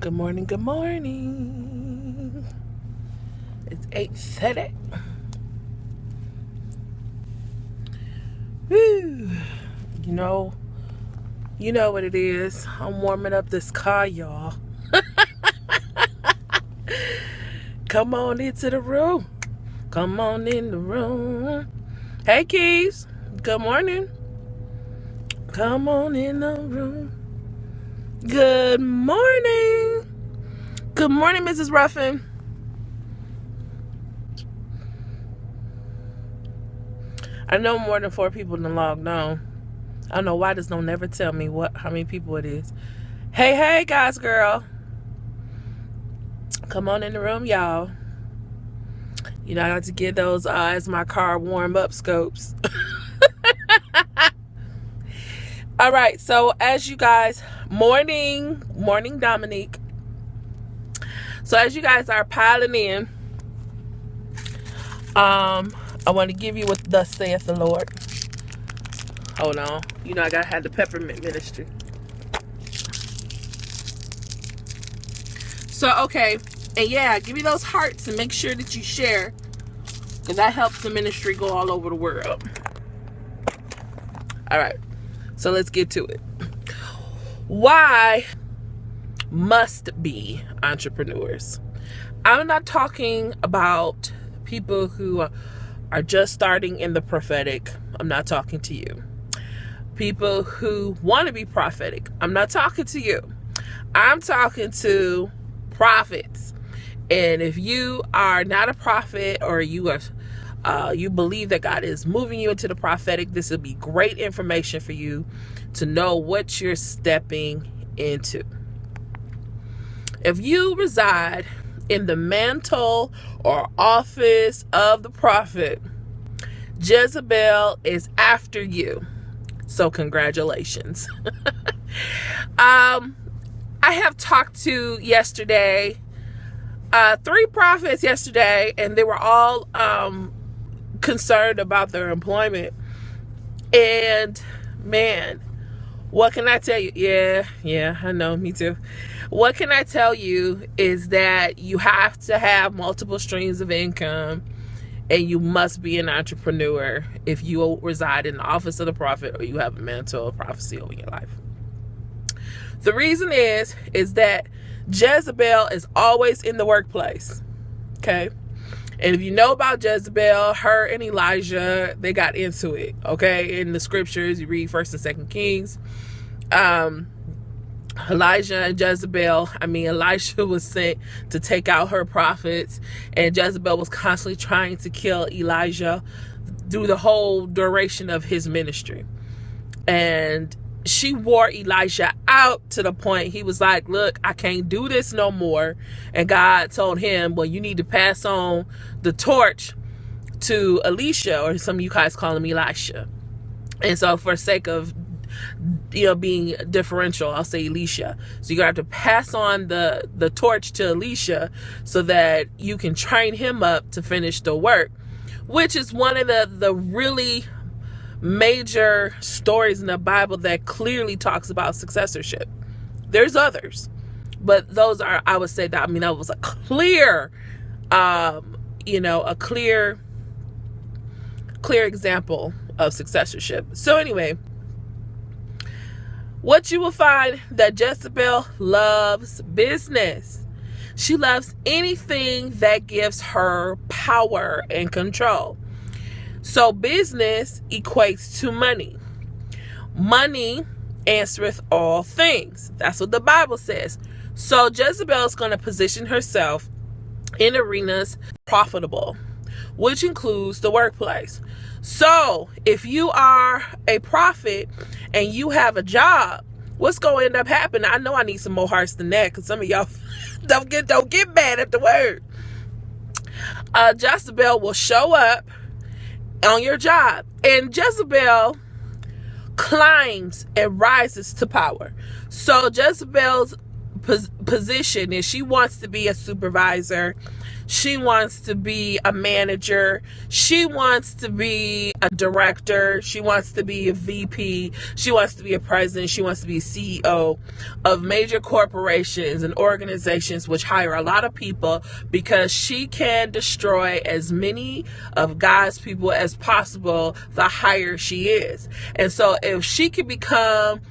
Good morning, good morning. It's 8:30. Woo. You know what it is. I'm warming up this car, y'all. Come on into the room. Come on in the room. Hey, Keys. Good morning. Come on in the room. Good morning. Good morning, Mrs. Ruffin. I know more than 4 people done logged on. I don't know why this don't never tell me how many people it is. Hey, guys, girl. Come on in the room, y'all. I got to get those as my car warm up scopes. All right, so as you guys, morning Dominique. So as you guys are piling in, I want to give you what thus saith the Lord. Hold on. I gotta have the peppermint ministry. So, okay. And yeah, give me those hearts and make sure that you share, because that helps the ministry go all over the world. All right. So let's get to it. Why must be entrepreneurs? I'm not talking about people who are just starting in the prophetic. I'm not talking to you. People who want to be prophetic. I'm not talking to you. I'm talking to prophets. And if you are not a prophet, or you believe that God is moving you into the prophetic, this will be great information for you to know what you're stepping into. If you reside in the mantle or office of the prophet, Jezebel is after you. So congratulations. I have talked to yesterday 3 prophets yesterday, and they were all concerned about their employment. And man, what can I tell you? Yeah, I know, me too. What can I tell you is that you have to have multiple streams of income, and you must be an entrepreneur if you reside in the office of the prophet, or you have a mantle of prophecy over your life. The reason is that Jezebel is always in the workplace. Okay? And if you know about Jezebel, her and Elijah, they got into it. Okay? In the scriptures, you read 1st and 2nd Kings. Elijah and Jezebel, Elisha was sent to take out her prophets, and Jezebel was constantly trying to kill Elijah through the whole duration of his ministry. And she wore Elisha out to the point he was like, look, I can't do this no more. And God told him, well, you need to pass on the torch to Elisha, or some of you guys call him Elisha. And so for sake of being differential, I'll say Elisha. So you're gonna have to pass on the torch to Elisha so that you can train him up to finish the work, which is one of the really major stories in the Bible that clearly talks about successorship. There's others, but those are, I would say that was a clear clear example of successorship. So anyway, what you will find, that Jezebel loves business. She loves anything that gives her power and control. So business equates to money. Money answereth all things. That's what the Bible says. So Jezebel is going to position herself in arenas profitable, which includes the workplace. So if you are a prophet and you have a job, what's going to end up happening? I know I need some more hearts than that, because some of y'all don't get mad at the word. Jezebel will show up on your job, and Jezebel climbs and rises to power. So Jezebel's position, and she wants to be a supervisor. She wants to be a manager. She wants to be a director. She wants to be a VP. She wants to be a president. She wants to be a CEO of major corporations and organizations which hire a lot of people, because she can destroy as many of God's people as possible the higher she is. And so if she can become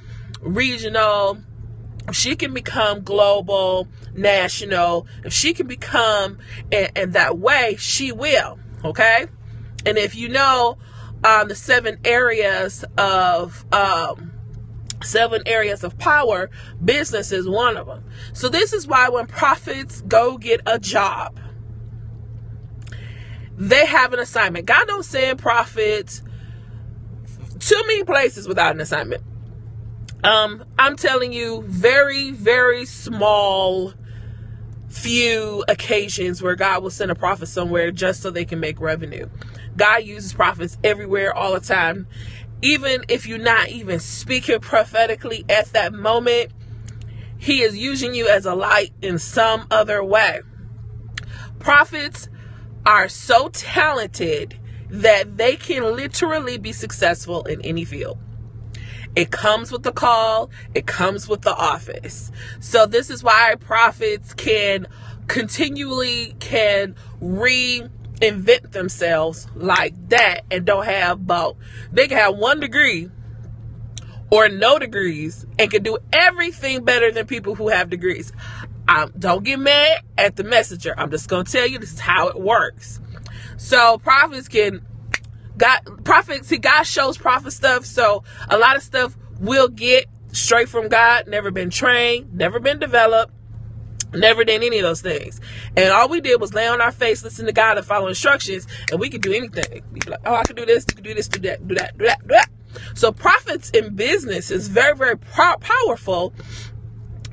regional, if she can become global, national, if she can become in that way, she will. Okay. And if you know the 7 areas of power, business is one of them. So this is why when prophets go get a job, they have an assignment. God don't send prophets too many places without an assignment. I'm telling you, very, very small few occasions where God will send a prophet somewhere just so they can make revenue. God uses prophets everywhere, all the time. Even if you're not even speaking prophetically at that moment, He is using you as a light in some other way. Prophets are so talented that they can literally be successful in any field. It comes with the call. It comes with the office. So this is why prophets can continually reinvent themselves like that and don't have both. They can have 1 degree or no degrees and can do everything better than people who have degrees. Don't get mad at the messenger. I'm just going to tell you this is how it works. So prophets God shows prophet stuff. So a lot of stuff we'll get straight from God, never been trained, never been developed, never done any of those things. And all we did was lay on our face, listen to God and follow instructions, and we could do anything. We'd be like, oh, I can do this, you can do this, do that, do that, do that, do that. So prophets in business is very, very powerful,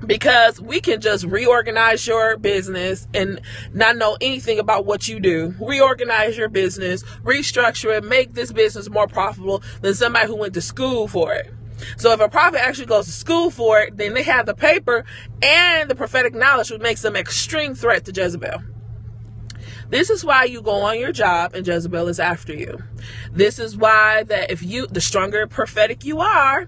because we can just reorganize your business and not know anything about what you do. Reorganize your business, restructure it, make this business more profitable than somebody who went to school for it. So if a prophet actually goes to school for it, then they have the paper and the prophetic knowledge, which makes them an extreme threat to Jezebel. This is why you go on your job and Jezebel is after you. This is why that the stronger prophetic you are,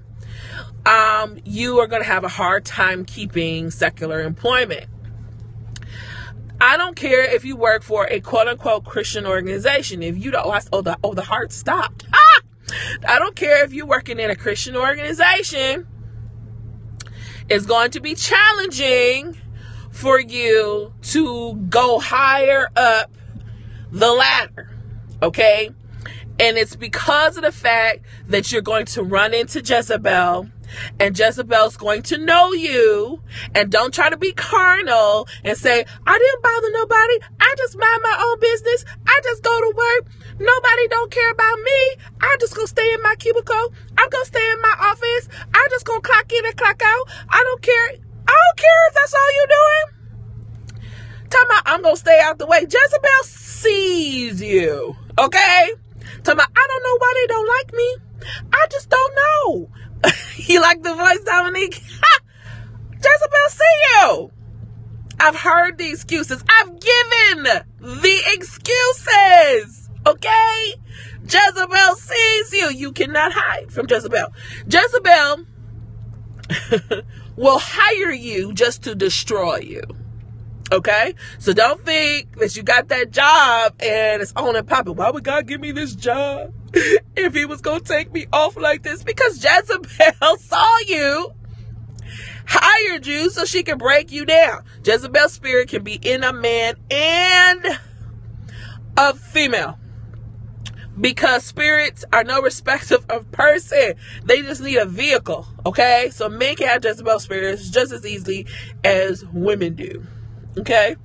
you are going to have a hard time keeping secular employment. I don't care if you work for a quote unquote Christian organization. If you don't, the heart stopped. I don't care if you're working in a Christian organization. It's going to be challenging for you to go higher up the ladder. Okay. And it's because of the fact that you're going to run into Jezebel, and Jezebel's going to know you. And don't try to be carnal and say, I didn't bother nobody. I just mind my own business. I just go to work. Nobody don't care about me. I just gonna stay in my cubicle. I'm gonna stay in my office. I just gonna clock in and clock out. I don't care. I don't care if that's all you're doing. Talking about I'm gonna stay out the way. Jezebel sees you. Okay? Talking about I don't know why they don't like me. I just don't know. You like the voice, Dominique? Jezebel see you. I've heard the excuses. I've given the excuses. Okay? Jezebel sees you. You cannot hide from Jezebel. Jezebel will hire you just to destroy you. Okay? So don't think that you got that job and it's on and popping. Why would God give me this job if He was going to take me off like this? Because Jezebel saw you, hired you so she can break you down. Jezebel's spirit can be in a man and a female, because spirits are no respecter of person. They just need a vehicle. Okay? So men can have Jezebel spirits just as easily as women do. Okay?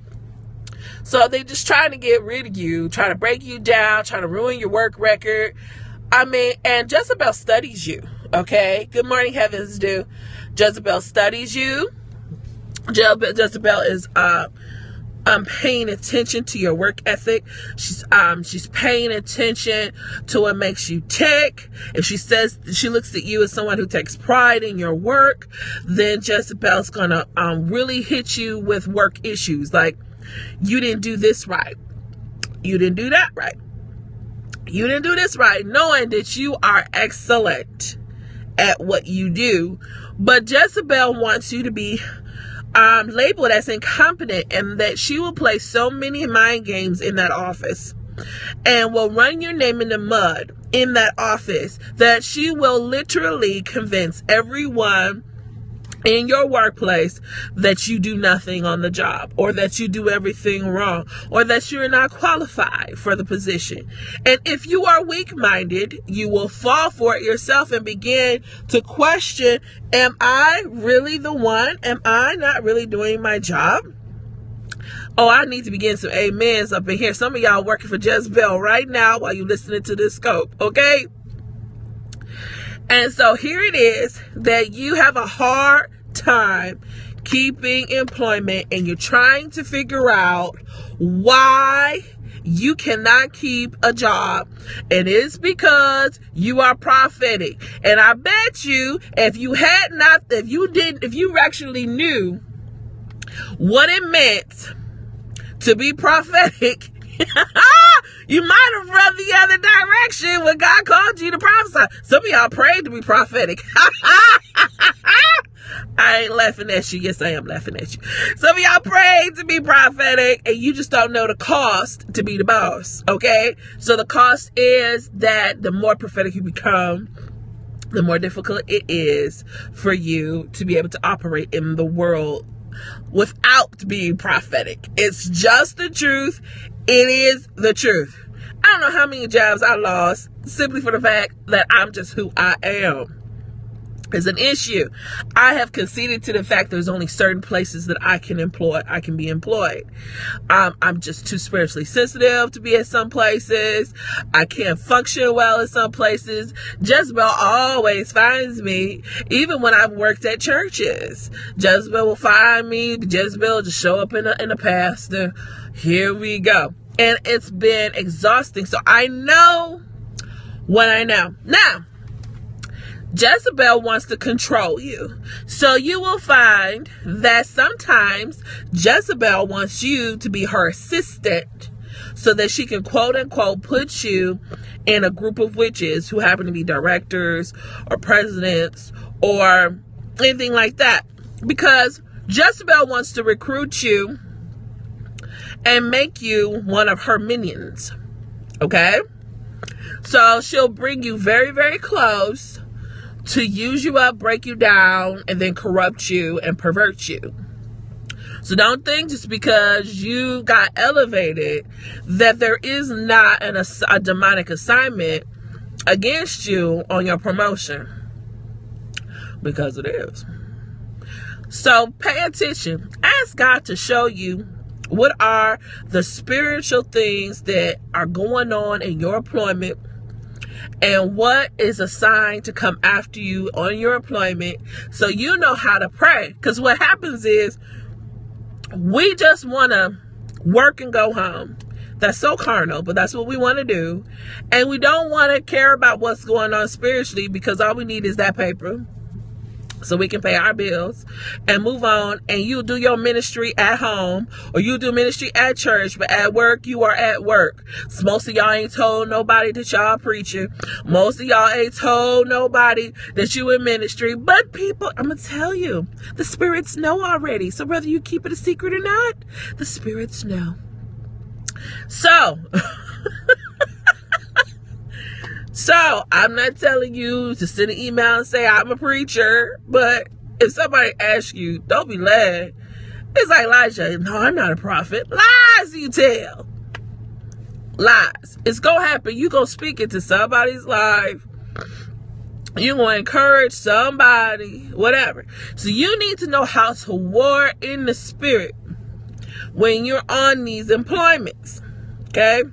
So they just trying to get rid of you, trying to break you down, trying to ruin your work record. I mean, and Jezebel studies you. Okay? Good morning, heavens do. Jezebel studies you. Jezebel is paying attention to your work ethic. She's paying attention to what makes you tick. If she looks at you as someone who takes pride in your work, then Jezebel's gonna really hit you with work issues like, you didn't do this right, you didn't do that right, you didn't do this right, knowing that you are excellent at what you do. But Jezebel wants you to be labeled as incompetent, and that she will play so many mind games in that office and will run your name in the mud in that office that she will literally convince everyone in your workplace that you do nothing on the job, or that you do everything wrong, or that you're not qualified for the position. And if you are weak-minded, you will fall for it yourself and begin to question, am I really the one? Am I not really doing my job? Oh, I need to be getting some amens up in here. Some of y'all working for Jezebel right now while you're listening to this scope, okay? And so here it is that you have a hard time keeping employment, and you're trying to figure out why you cannot keep a job. And it's because you are prophetic. And I bet you, if you actually knew what it meant to be prophetic, you might have run the other direction when God called you to prophesy. Some of y'all prayed to be prophetic. I ain't laughing at you. Yes, I am laughing at you. Some of y'all prayed to be prophetic, and you just don't know the cost to be the boss, okay? So the cost is that the more prophetic you become, the more difficult it is for you to be able to operate in the world without being prophetic. It's just the truth. It is the truth. I don't know how many jobs I lost simply for the fact that I'm just who I am. It's an issue. I have conceded to the fact there's only certain places that I can be employed. I'm just too spiritually sensitive to be at some places. I can't function well at some places. Jezebel always finds me, even when I've worked at churches. Jezebel will find me. Jezebel will just show up in a pastor. Here we go. And it's been exhausting. So I know what I know. Now, Jezebel wants to control you. So you will find that sometimes Jezebel wants you to be her assistant so that she can, quote unquote, put you in a group of witches who happen to be directors or presidents or anything like that. Because Jezebel wants to recruit you and make you one of her minions. Okay? So she'll bring you very, very close to use you up, break you down, and then corrupt you and pervert you. So don't think just because you got elevated that there is not a demonic assignment against you on your promotion. Because it is. So pay attention. Ask God to show you what are the spiritual things that are going on in your employment, and what is assigned to come after you on your employment, so you know how to pray. Because what happens is we just want to work and go home. That's so carnal, but that's what we want to do. And we don't want to care about what's going on spiritually, because all we need is that paper so we can pay our bills and move on. And you do your ministry at home, or you do ministry at church, but at work, you are at work. So most of y'all ain't told nobody that y'all preaching. Most of y'all ain't told nobody that you in ministry. But people, I'm going to tell you, the spirits know already. So whether you keep it a secret or not, the spirits know. So, So, I'm not telling you to send an email and say I'm a preacher, but if somebody asks you, don't be led. It's like Elijah, no, I'm not a prophet. Lies you tell. Lies. It's going to happen. You're going to speak into somebody's life. You're going to encourage somebody, whatever. So you need to know how to war in the spirit when you're on these employments. Okay?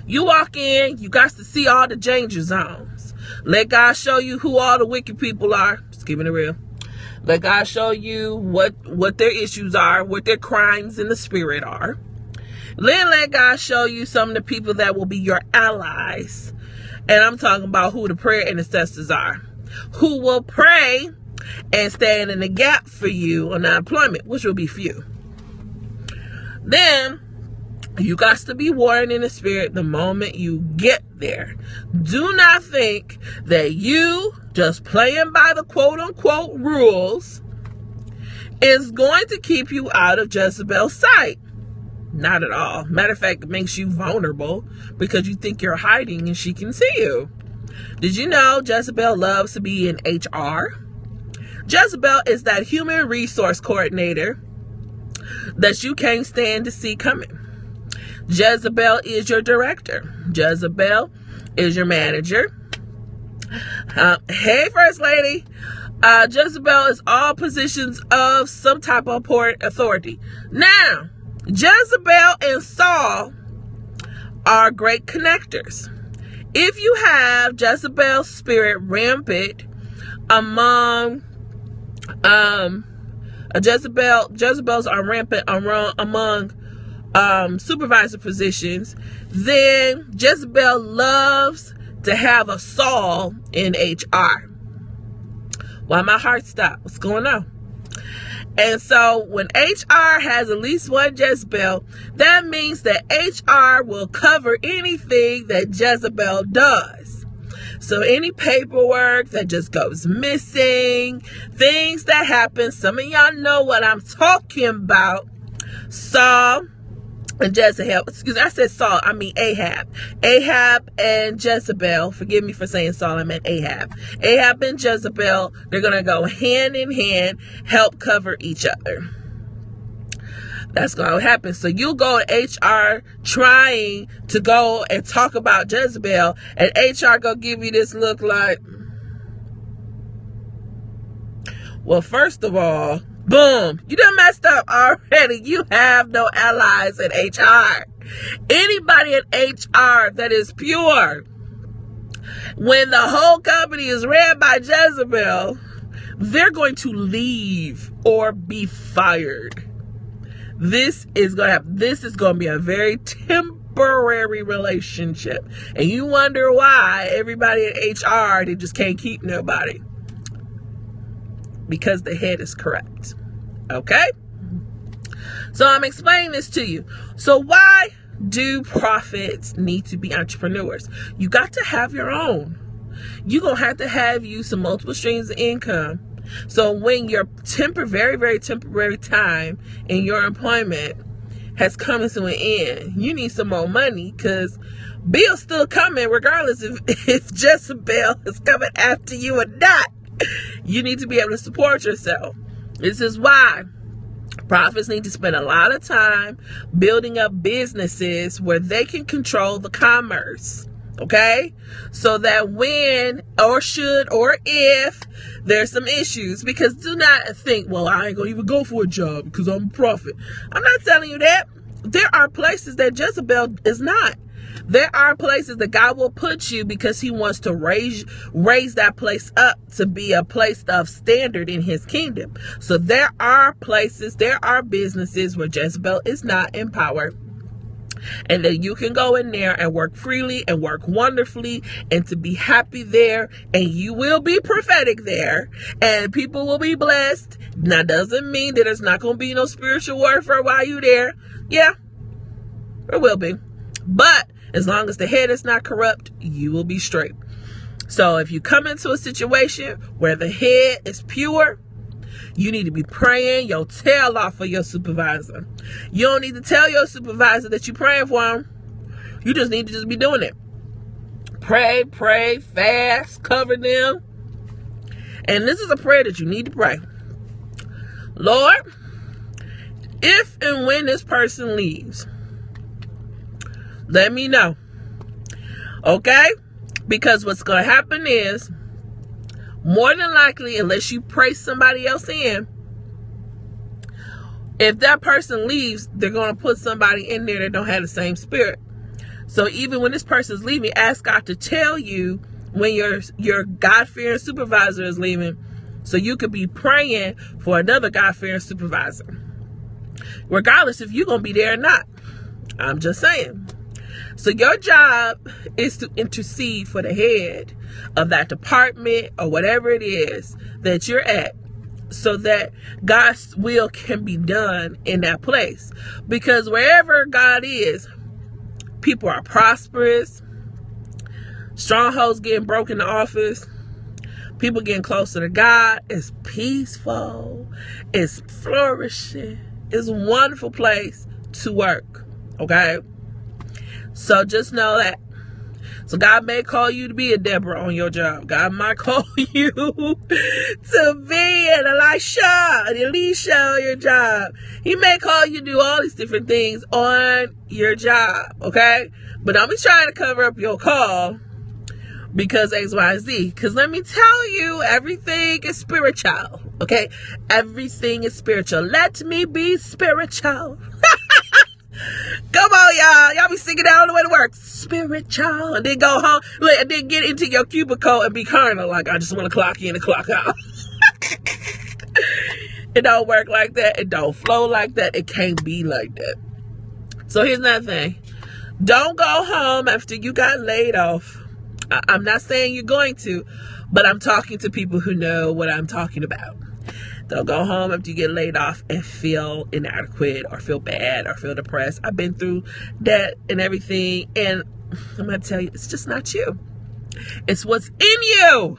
You walk in, you got to see all the danger zones. Let God show you who all the wicked people are. Just keeping it real. Let God show you what their issues are, what their crimes in the spirit are. Then let God show you some of the people that will be your allies. And I'm talking about who the prayer intercessors are, who will pray and stand in the gap for you on unemployment, which will be few. Then you got to be warned in the spirit the moment you get there. Do not think that you just playing by the quote unquote rules is going to keep you out of Jezebel's sight. Not at all. Matter of fact, it makes you vulnerable because you think you're hiding and she can see you. Did you know Jezebel loves to be in HR? Jezebel is that human resource coordinator that you can't stand to see coming. Jezebel is your director. Jezebel is your manager. Hey, First Lady. Jezebel is all positions of some type of authority. Now, Jezebel and Saul are great connectors. If you have Jezebel's spirit rampant among Jezebels are rampant among supervisor positions, then Jezebel loves to have a Saul in HR. Why my heart stopped? What's going on? And so when HR has at least one Jezebel, that means that HR will cover anything that Jezebel does. So any paperwork that just goes missing, things that happen, some of y'all know what I'm talking about. Saul and Jezebel, excuse me, I said Saul, I mean Ahab. Ahab and Jezebel, forgive me for saying Saul, I meant Ahab. Ahab and Jezebel, they're going to go hand in hand, help cover each other. That's going to happen. So you'll go to HR trying to go and talk about Jezebel, and HR going to give you this look like, well, first of all, boom, you done messed up already. You have no allies in HR. Anybody in HR that is pure, when the whole company is ran by Jezebel, they're going to leave or be fired. This is going to be a very temporary relationship. And you wonder why everybody in HR, they just can't keep nobody. Because the head is corrupt. Okay? So I'm explaining this to you. So why do prophets need to be entrepreneurs? You got to have your own. You're going to have you some multiple streams of income. So when your very, very temporary time in your employment has come to an end, you need some more money because bills still coming regardless if Jezebel is coming after you or not. You need to be able to support yourself. This is why prophets need to spend a lot of time building up businesses where they can control the commerce. Okay? So that when or should or if there's some issues, because do not think, well, I ain't gonna even go for a job because I'm a prophet. I'm not telling you that. There are places that Jezebel is not. There are places that God will put you because he wants to raise that place up to be a place of standard in his kingdom. So there are places, there are businesses where Jezebel is not in power. And that you can go in there and work freely and work wonderfully and to be happy there. And you will be prophetic there. And people will be blessed. Now, doesn't mean that there's not going to be no spiritual warfare while you're there. Yeah, there will be. But as long as the head is not corrupt, you will be straight. So if you come into a situation where the head is pure, you need to be praying your tail off for your supervisor. You don't need to tell your supervisor that you're praying for him. You just need to just be doing it. Pray, fast, cover them. And this is a prayer that you need to pray. Lord, if and when this person leaves, let me know. Okay? Because what's going to happen is, more than likely, unless you pray somebody else in, if that person leaves, they're going to put somebody in there that don't have the same spirit. So even when this person's leaving, ask God to tell you when your God-fearing supervisor is leaving, So you could be praying for another God-fearing supervisor, regardless if you're going to be there or not. I'm just saying. So your job is to intercede for the head of that department or whatever it is that you're at, so that God's will can be done in that place. Because wherever God is, people are prosperous, strongholds getting broken in the office, people getting closer to God. It's peaceful, it's flourishing, it's a wonderful place to work. Okay? So just know that. So God may call you to be a Deborah on your job. God might call you to be an Elisha on your job. He may call you to do all these different things on your job. Okay? But don't be trying to cover up your call because X, Y, Z. Because let me tell you, everything is spiritual. Okay? Everything is spiritual. Let me be spiritual. Come on, y'all. Y'all be singing that on the way to work. Spiritual. And then go home. And then get into your cubicle and be carnal. Like, I just want to clock in and clock out. It don't work like that. It don't flow like that. It can't be like that. So here's another thing. Don't go home after you got laid off. I'm not saying you're going to, but I'm talking to people who know what I'm talking about. Don't go home after you get laid off and feel inadequate or feel bad or feel depressed. I've been through that and everything. And I'm going to tell you, it's just not you. It's what's in you.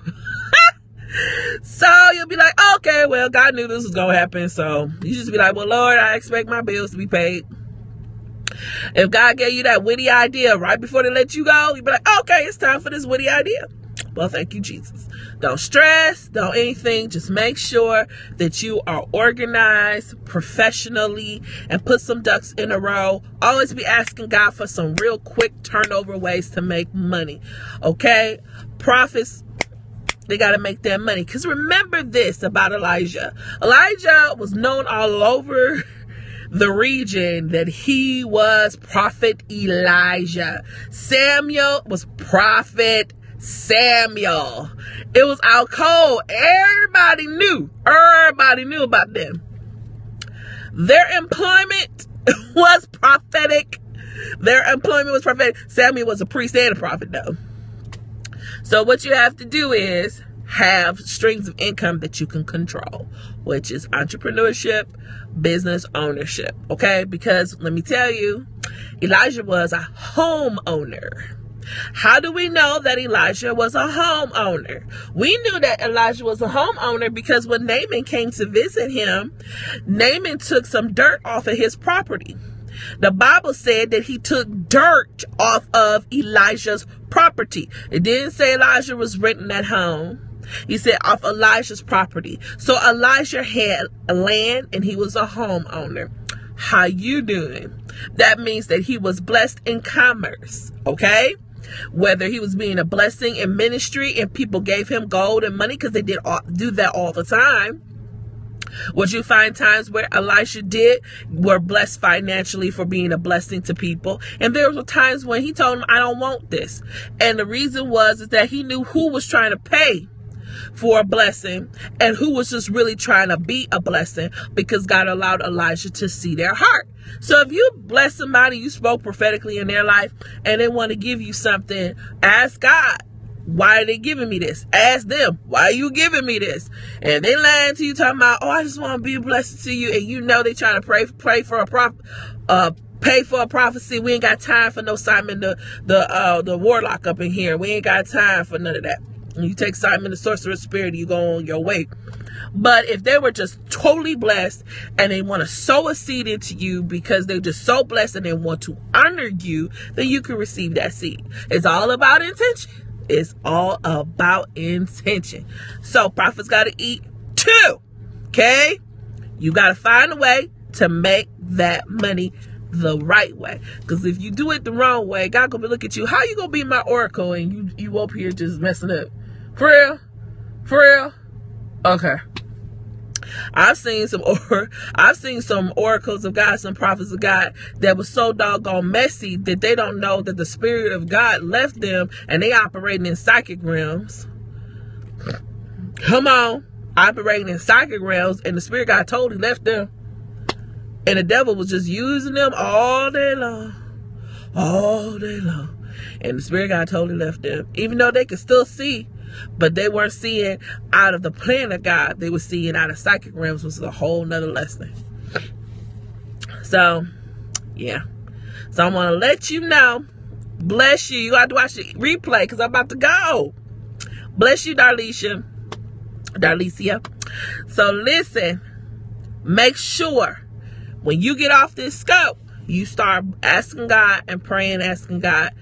So you'll be like, okay, well, God knew this was going to happen. So you just be like, well, Lord, I expect my bills to be paid. If God gave you that witty idea right before they let you go, you'll be like, okay, it's time for this witty idea. Well, thank you, Jesus. Don't stress, don't anything. Just make sure that you are organized professionally and put some ducks in a row. Always be asking God for some real quick turnover ways to make money. Okay? Prophets, they got to make their money. Because remember this about Elijah. Elijah was known all over the region that he was Prophet Elijah. Samuel was Prophet Samuel. It was out cold. Everybody knew about them. Their employment was prophetic. Samuel was a priest and a prophet, though. So what you have to do is have streams of income that you can control, which is entrepreneurship, business ownership. Okay? Because let me tell you, Elijah was a homeowner. How do we know that Elijah was a homeowner? We knew that Elijah was a homeowner because when Naaman came to visit him, Naaman took some dirt off of his property. The Bible said that he took dirt off of Elijah's property. It didn't say Elijah was renting at home. He said off Elijah's property. So Elijah had land and he was a homeowner. How you doing? That means that he was blessed in commerce. Okay? Whether he was being a blessing in ministry and people gave him gold and money, because they do that all the time. What you find times where Elisha were blessed financially for being a blessing to people. And there were times when he told them, I don't want this. And the reason is that he knew who was trying to pay for a blessing and who was just really trying to be a blessing, because God allowed Elijah to see their heart. So if you bless somebody, you spoke prophetically in their life, and they want to give you something, ask God, why are they giving me this? Ask them, why are you giving me this? And they lying to you talking about, oh, I just want to be a blessing to you. And you know they trying to pay for a prophecy. We ain't got time for no Simon the warlock up in here. We ain't got time for none of that. And you take Simon the sorcerer's spirit, you go on your way. But if they were just totally blessed and they want to sow a seed into you because they're just so blessed and they want to honor you, then you can receive that seed. It's all about intention. It's all about intention. So prophets got to eat too. Okay? You got to find a way to make that money the right way. Because if you do it the wrong way, God gonna look at you. How you gonna be my oracle and you up here just messing up? For real? For real? Okay. I've seen some oracles of God, some prophets of God that was so doggone messy that they don't know that the Spirit of God left them and they operating in psychic realms. Come on. operating in psychic realms, and the spirit God totally left them. And the devil was just using them all day long. All day long. And the spirit God totally left them. Even though they could still see, but they weren't seeing out of the plan of God. They were seeing out of psychic realms, which is a whole nother lesson. So, yeah. So I want to let you know. Bless you. You got to watch the replay because I'm about to go. Bless you, Darlicia. So listen. Make sure when you get off this scope, you start asking God and praying, asking God,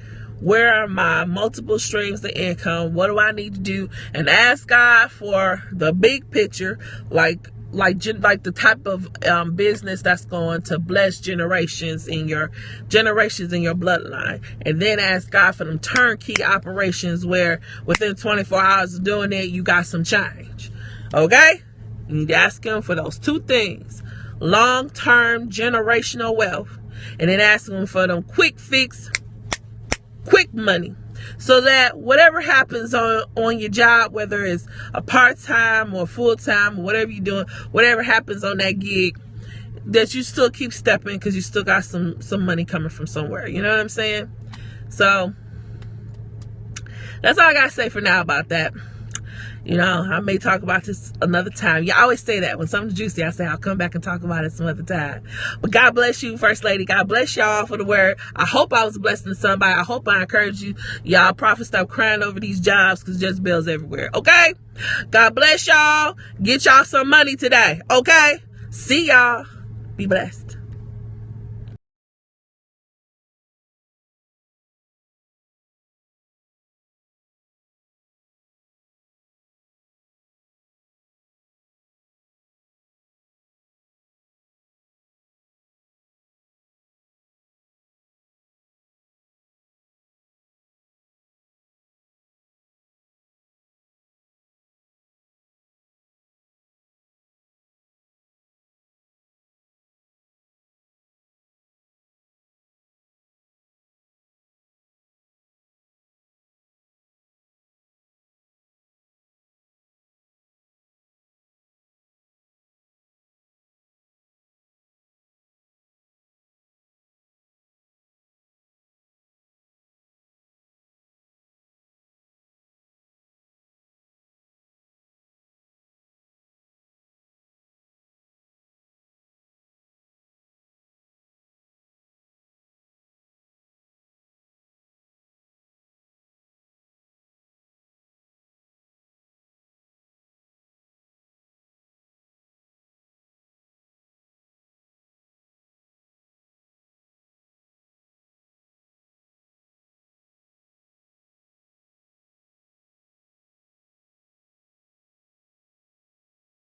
where are my multiple streams of income? What do I need to do? And ask God for the big picture, like the type of business that's going to bless generations in your bloodline. And then ask God for them turnkey operations where within 24 hours of doing it, you got some change. Okay? You need to ask Him for those two things. Long-term generational wealth. And then ask Him for them quick fix, quick money. So that whatever happens on your job, whether it's a part-time or full-time or whatever you're doing, whatever happens on that gig, that you still keep stepping because you still got some money coming from somewhere. You know what I'm saying? So that's all I got to say for now about that. You know, I may talk about this another time. Yeah, I always say that when something's juicy, I say I'll come back and talk about it some other time. But God bless you, First Lady. God bless y'all for the word. I hope I was blessing to somebody. I hope I encourage you. Y'all, prophets, stop crying over these jobs because Jezebel's everywhere. Okay? God bless y'all. Get y'all some money today. Okay? See y'all. Be blessed.